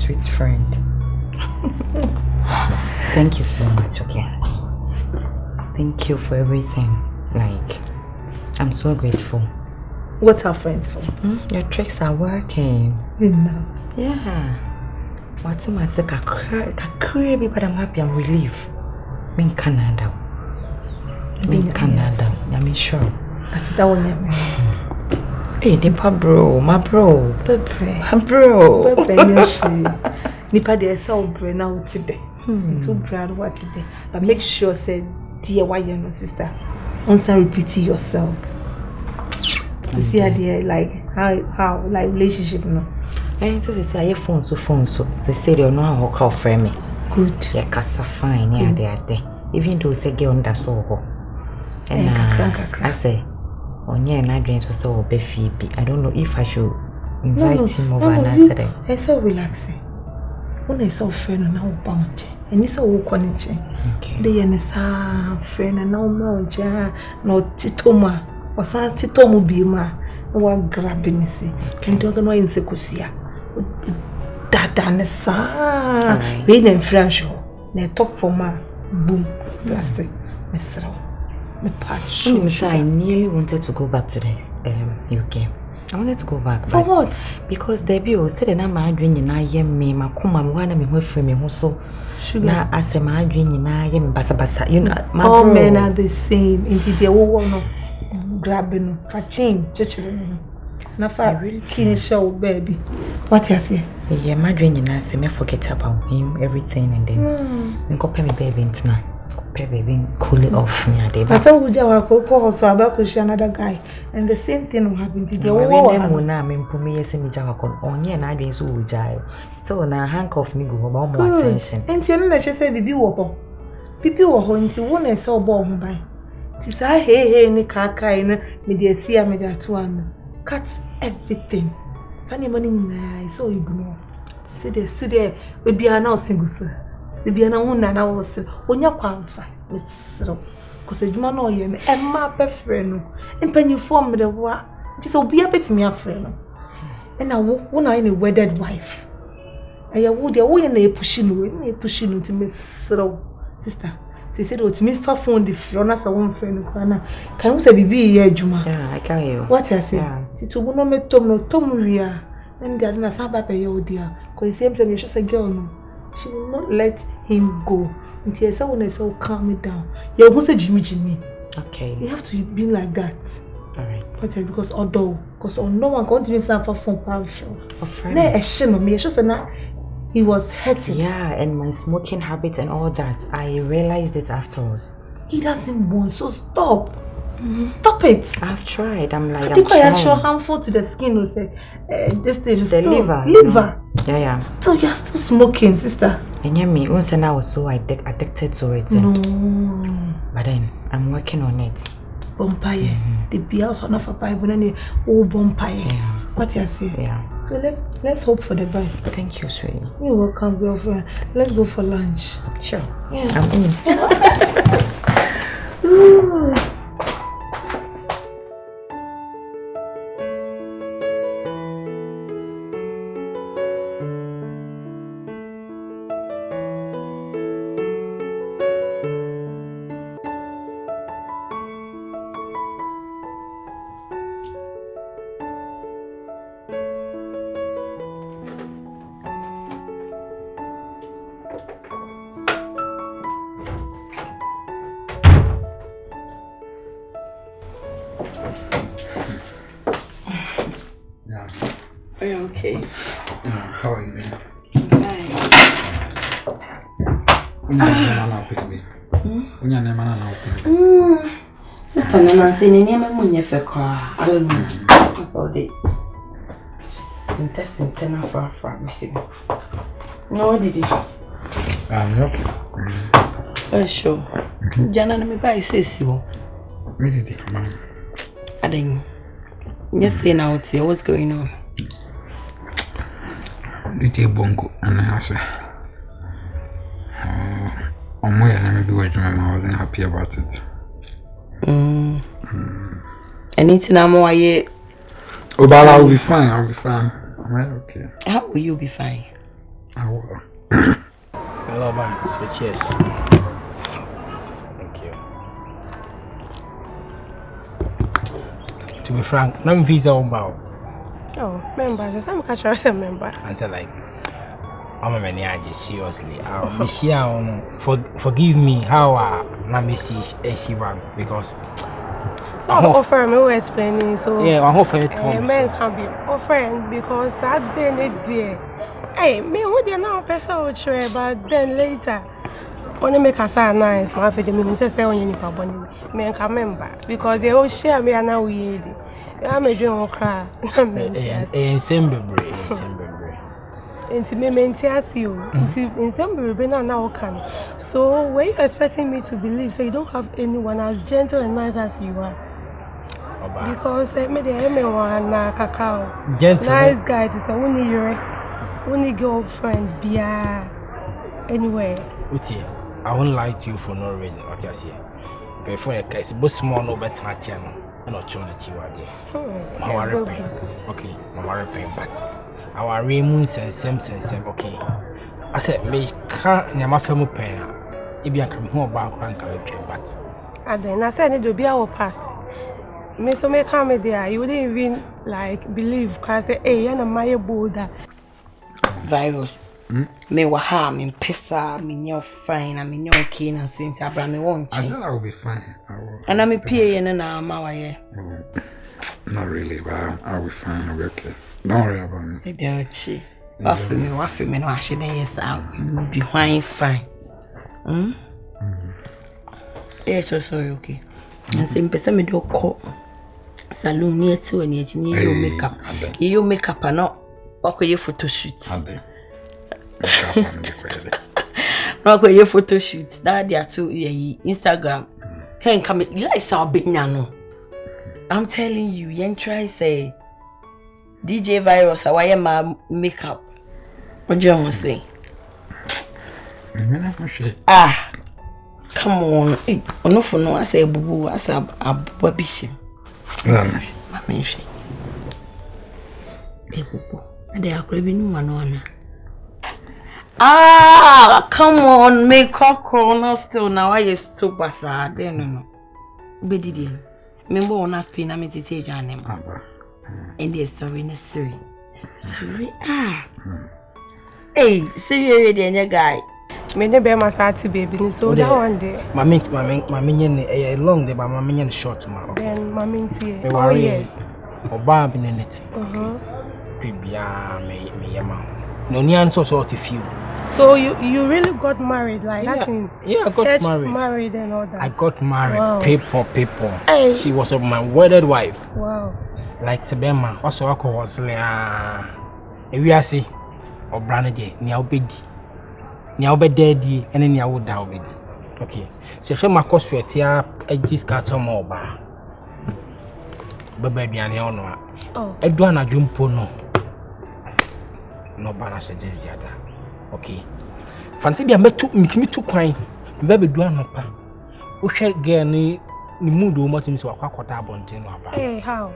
sweet friend. Thank you so much, okay? Thank you for everything. Like, I'm so grateful. What are friends for? Your tricks are working. Yeah. What's my second? But I'm happy, I'm relieved. I'm in Canada. I'm sure. That's that one. Hey, Nipa bro, my bro. Pepe. Bro. Nipa de so brain out today. Too proud what today. But make sure say dear why you no sister. Once repeat yourself. You see idea like how like relationship no. And so they say phone so. They say they know how call friend me. Good. Yeah, casa fine, yeah, they are there. Even though say girl under so and I say on yeah, and I drink so be Phoebe. I don't know if I should invite him over and I said it's so relaxing. When I saw friend now bounce and you saw connection. Okay. The NSA friend and now mounch no titoma or sa titomu bima no grabbing see. Can talk no in secusia. Dada nessa. We in French. Ne top for ma boom plastic. Mesro. Me patch. I nearly wanted to go back to the UK. I wanted to go back. For what? Because Debbie said that I'm doing in I me, my kuma, one of me from me so sugar. I say my dream in I am basa. You know, all men are the same. Indeed, they will no grabbing for chain, children. Na fa really keen show baby. What you say? Yeah, my dream in I say me forget about him, everything, and then me copy me baby into now. Baby, cool it off me a day. That's how we do our cocoa, so about to another guy, and the same thing will happen to the one. I mean, for me, send me Jawakon on ye and I didn't so jail. So now handcuff me go more attention. And Tiana, she said, Bibi wobble. Pipi were hunting one and saw bomb by. Tis I hey, any car kind, me dear see me that one. Cuts everything. Sunny morning, I so ignore. See there, we be announcing, sir. The Biana Wuna and I was when you're qualified with so. Because a Juma no yem, and my best friend, and pen you form the what? Just will be a bit me a friend. And I won't any wedded wife. I would your way and pushing to Miss Sro, sister. They said, oh, to me, far phone the front as a one friend. Can you say, Bibi, Juma? Yeah, I can hear. What I say? Tito no me Tom Ria, and there is a sabape, oh dear. Because it seems to me just a girl. No. She will not let him go until someone else will calm me down. You almost say Jimmy. Okay. You have to be like that. Alright. Because no one can't even suffer from partial. A friend. No, a shame on me. It's just that he was hurting. Yeah, and my smoking habit and all that. I realized it afterwards. He doesn't want, so stop. Stop it. I've tried. I'm like, I think I actually harmful to the skin. Will say this thing is the still liver. Yeah. Still, you're still smoking, sister. And yeah, me. Once and I was so addicted to it. No. But then I'm working on it. Vampire. The beers are not for Bible and oh vampire. Yeah. What you say? Yeah. So let's hope for the best. Thank you, sweetie. You're welcome, girlfriend. Let's go for lunch. Sure. Yeah. I'm in. Okay. How are you? Sister Nana saying near Munya Fekra. I don't know. That's all they Sinter for Missy. No, what did you? Sure. Jana me buy says you. Me did it, man. I didn't. Just say now, what's going on? Little bongo and I say, on my name, maybe I wasn't happy about it. Anything I'm away. Oh, but I'll be fine. I'll be fine. Am I okay? How will you be fine? I will. Hello, man. So cheers. Thank you. To be frank, I'm visa on bow. Oh, members, I'm catching a member. I said like, I'm a manager. Seriously, Michelle, forgive me how I miss she ran because. So I'm offering me explaining. So yeah, I'm offering it. Men can be offering because that day there. Hey, me who they now person will try, but then later. When make us nice, my family me say say on you nipa boni me can member because they all share me and now we I'm a dream cry. Same bebre. Enti me mentias you. In some bebre now can. So when you expecting me to believe, so you don't have anyone as gentle and nice as you are. Because me the one na kakao. Gentle. Nice guy. This only girlfriend. Bia. Anyway. Uti. I won't lie to you for no reason. What you say? Before a case, but small no better channel. I'm not trying to chill there. Okay, my pain, but our Raymonds and same. Okay, I said, me can't near my family pain. If you come home about rank, but and then I said, it will be our past. Me so me come there, you wouldn't even like believe, cause say, hey, I'm my border. Virus. Me wa ha me pesa me nyo fine and me nyo okay na since abra me won't. I said I will be fine. I will. And I'm a PA na ma wa ye. Not really, but I'll be fine. I'll be okay. Don't worry about me. Idochi. Wafi me no ahye den yes you'll be fine. Yeah, so sorry, okay. And say pesa me do ko salon near to any your makeup. You makeup and not okay photo shoots. Rock your photo shoots. That they are too Instagram. Hey, come you like our big nano. I'm telling you, you try say DJ Virus, why am I makeup? What do you want to say? Ah, come on. No for no, I say boo, I say a bishim. Mammy, she. And they are craving one. Ah, come on, make corner still now. I is super sad. No. Bedidi. Remember on that pin, I'm to take your name. And they're sorry. Sorry. Hey, see you ready, and your guy. Me never masati baby, so that one day. My minion a long day, but my minion short man. Then my oh yes. Or Bob in it. Pibia me yama. No nyan so sort of few. So you really got married, like yeah, that's in I got married and all that. I got married. Wow. Paper. Hey. She was my wedded wife. Wow. Like Sebema, also I was if we are see or Brandy, near Obedi. Near Obedi, and then I would die. Okay. So if my cost for a just got some more bar. But baby, I know. Oh. I don't know jumpo no banner suggest the other. Okay. Fancy be a me too quine. Baby do no pa. O hwe girl ni mood o moti mi so akwakwata abonten no aba. Hey, how?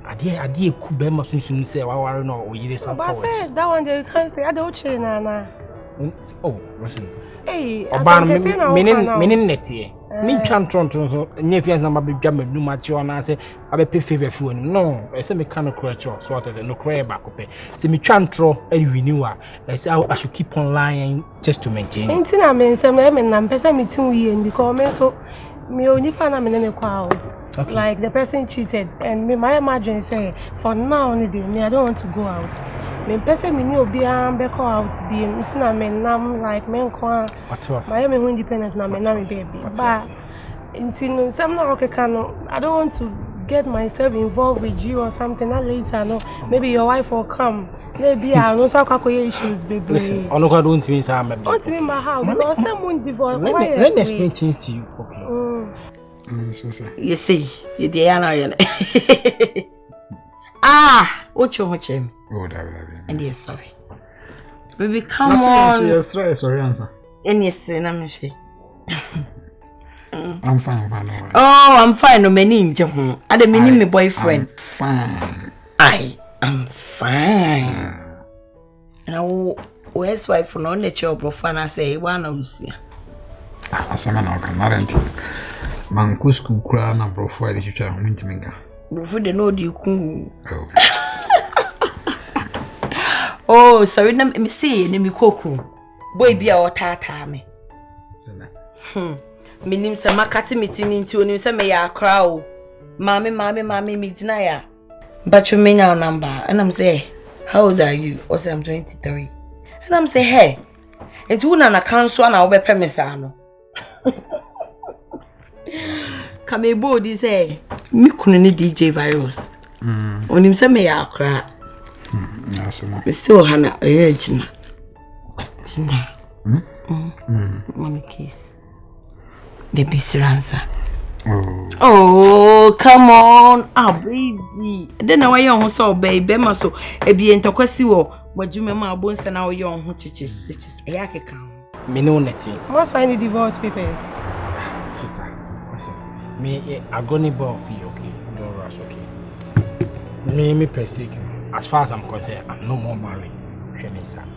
Ade ku be ma sunsun say wa ware no o yire some forward. But say that one they can't say I don't chain na. Oh, listen. Hey, Oban menin netie. Me twan tron so nye fiance na ba dwa madu matio na say abe pay favor fu no I say me can no creature so what is no cry back up say me twan tro e renew I say I should keep on lying just to maintain anything I mean say me na person meeting we because me so me only fan am na kwa out. Okay. Like the person cheated and me my imagine say for now only day me I don't want to go out. Me person me no be am be call out be it's na me nam like me kwa my me independent na me na me baby but until some no okay can I don't want to get myself involved with you or something that later no maybe your wife will come maybe I know some issues baby. Listen I don't mean say I'm a don't mean my house because someone divorce let me explain things to you okay. You see, you Diana. Ah, what you watching? Oh, that. And yes, sorry. Baby, come on. Yes, sorry, answer. And yes, I'm I'm fine. Oh, I'm fine. No, many in Japan. I don't mean my boyfriend. Fine. I am fine. And where's wife no na che obrofana say one of usia asama na okanarenti manko school kura na brofo ade twitwa ho ntimiga brofo de no di ku oh sorry na me see na me koku boy bia o tata me minim se makati meeting nti onim se me ya akra o mami me gina ya but you mean our number and I'm say how old are you? I say I'm 23 and I'm say hey and you na council na obepe me sa no kame body say me kunu ni DJ Virus onim se me ya akra asema me still hana gina mommy kiss the bisiransa. Oh, come on. Ah, baby. Then why you so baby maso e bi entokwasi wo wadwuma ma abonsa na wo ye ho chichis e yake kan. Me no neti. Must sign the divorce papers. Sister, listen. Me agony ball for you, okay? Don't rush, okay? Me per se. As far as I'm concerned, I'm no more married.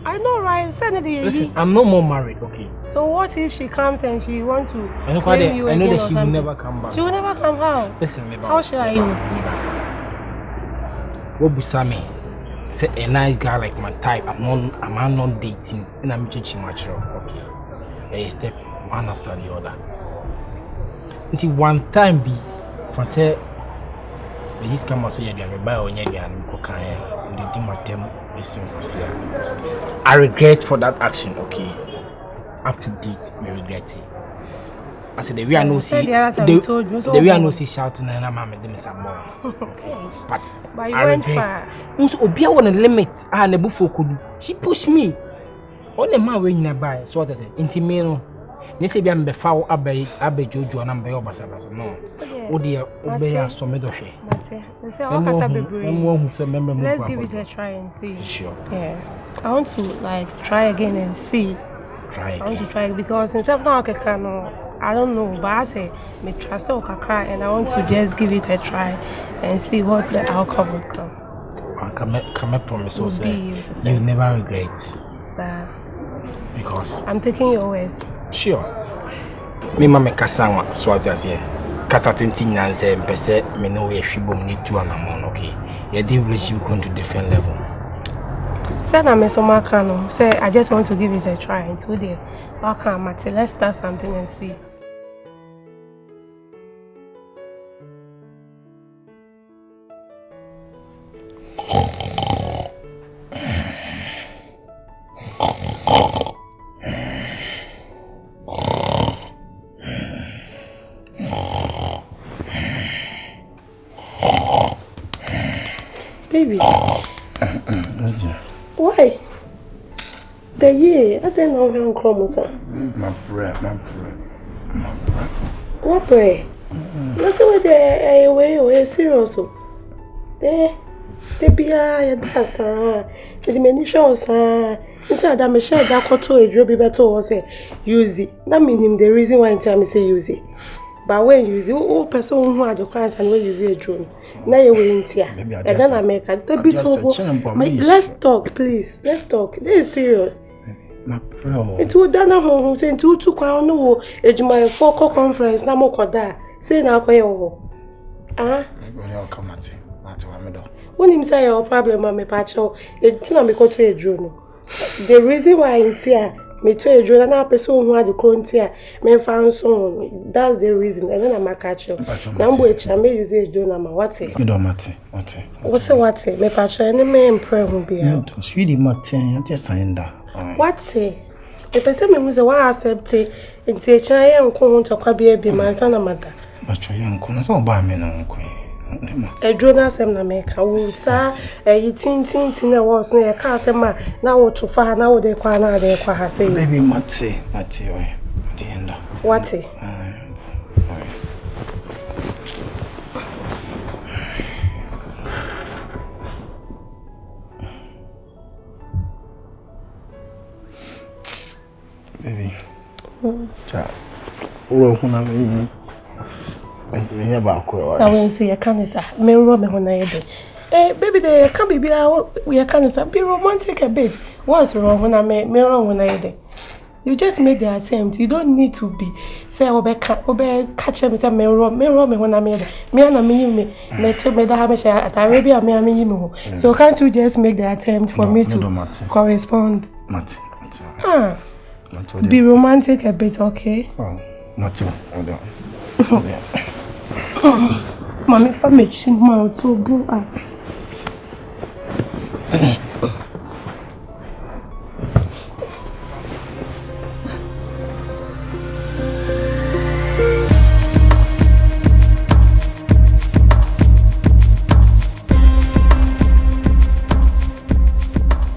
I know, right? Listen, I'm no more married, okay? So what if she comes and she wants to claim you again? I know that she will never come back. She will never come out. Listen, me. How sure are you? What Busami? Say a nice guy like my type. I'm not dating, and I'm judging mature, okay? A step one after the other. Until one time be for say the his come say you are buy on your and cocaine. I regret for that action, okay? Up to date, me regret it. I said the way I know see the way I know see shouting and I'm them some more. Okay. But you I went regret. far. So Obia on a limit and the buffo could she pushed me. On the man when you buy, so what I say, intimate. They say be am be foul abe Jojo and am be obasa no. Oh dear, obey so me do she. Let's give it a try and see. Sure. Yeah. I want to like try again and see. Try again. I want to try because since I've not I don't know, but I say me trust Okakra and I want to just give it a try and see what the outcome will come. Come promise you say you never regret. Sir. Because I'm taking your words. Sure. Me mama kasawa so what you say. Kasa tintin nan say pese me no we hwibom ni tu anamon, okay. Your deal relationship going to different level. Say na me so maka no. Say I just want to give it a try until the waka mate. Let's start something and see. Baby. Why? The year, I don't know how chromosa. My bread. What bread? No, so the way or serious. There be a dance. The many shows. Inside that Michelle that got to a drop better or say use it. That means the reason why I say use it. But when you use all person who had the crimes and when you use a drone, now you're waiting here. And then I make a bit let's talk, please. Let's talk. This is serious. My bro. It would done home saying to no my focal conference. Now more that say now come at when him say your problem, my patcho, it's not me go to a drone. The reason why I'm here. Me to a drone and person who had the crown here, me found so that's the reason. And then I'm a catch you. Now which I may use a drone. What's it? You don't matter. What's it? Me patch any man pray won't be out. It's really matter. I'm just saying that. What's it? If I say me was a one accept it, it's a child and come to a baby, my son and mother. But your young corners all by me now. A drone as I'm not make a wound, sir. A tin I was near a castle man. Now to far now they quana they qua say. Baby Matty, What's it? Baby. Child. I will see a cancer. Me rob me when I did. Baby, they can't be we are kind of be romantic a bit. What's wrong when I me wrong when I did? You just make the attempt. You don't need to be say catch me say me wrong when I made me and me tell me that have at Arabia me. So can't you just make the attempt for me to correspond? Mati. Be romantic a bit, okay? Oh, Mati. Mommy, for me, she mouth so good.